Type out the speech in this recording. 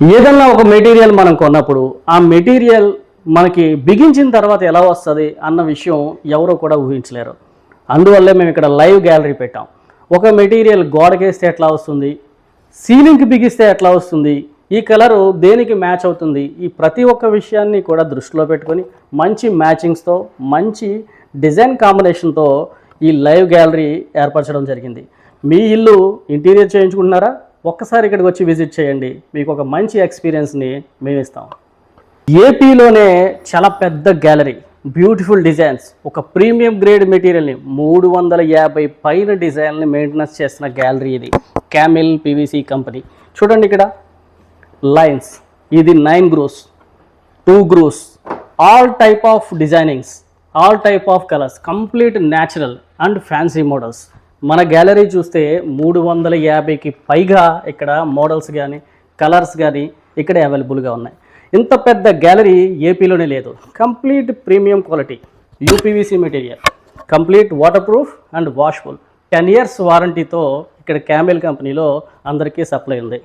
ఏదన్నా ఒక మెటీరియల్ మనం కొన్నప్పుడు ఆ మెటీరియల్ మనకి బిగించిన తర్వాత ఎలా వస్తుంది అన్న విషయం ఎవరో కూడా ఊహించలేరు. అందువల్లే మేము ఇక్కడ లైవ్ గ్యాలరీ పెట్టాం. ఒక మెటీరియల్ గోడకేస్తే ఎట్లా వస్తుంది, సీలింగ్కి బిగిస్తే ఎట్లా వస్తుంది, ఈ కలరు దేనికి మ్యాచ్ అవుతుంది, ఈ ప్రతి ఒక్క విషయాన్ని కూడా దృష్టిలో పెట్టుకొని మంచి మ్యాచింగ్స్తో మంచి డిజైన్ కాంబినేషన్తో ఈ లైవ్ గ్యాలరీ ఏర్పరచడం జరిగింది. మీ ఇల్లు ఇంటీరియర్ చేయించుకుంటున్నారా? ఒక్కసారి ఇక్కడికి వచ్చి విజిట్ చేయండి, మీకు ఒక మంచి ఎక్స్పీరియన్స్ని మేము ఇస్తాం. ఏపీలోనే చాలా పెద్ద గ్యాలరీ, బ్యూటిఫుల్ డిజైన్స్, ఒక ప్రీమియం గ్రేడ్ మెటీరియల్ని 350 పైన డిజైన్ని మెయింటెనెన్స్ చేస్తున్న గ్యాలరీ ఇది. Camel PVC company. చూడండి ఇక్కడ లైన్స్, ఇది 9 grooves, 2 grooves, all type of designings, all type of colours, complete natural and fancy models. మన గ్యాలరీ చూస్తే 350కి పైగా ఇక్కడ మోడల్స్ కానీ కలర్స్ కానీ ఇక్కడ అవైలబుల్గా ఉన్నాయి. ఇంత పెద్ద గ్యాలరీ ఏపీలోనే లేదు. Complete premium quality UPVC material, complete water proof and washable, 10 years వారంటీతో ఇక్కడ క్యామిల్ కంపెనీలో అందరికీ సప్లై ఉంది.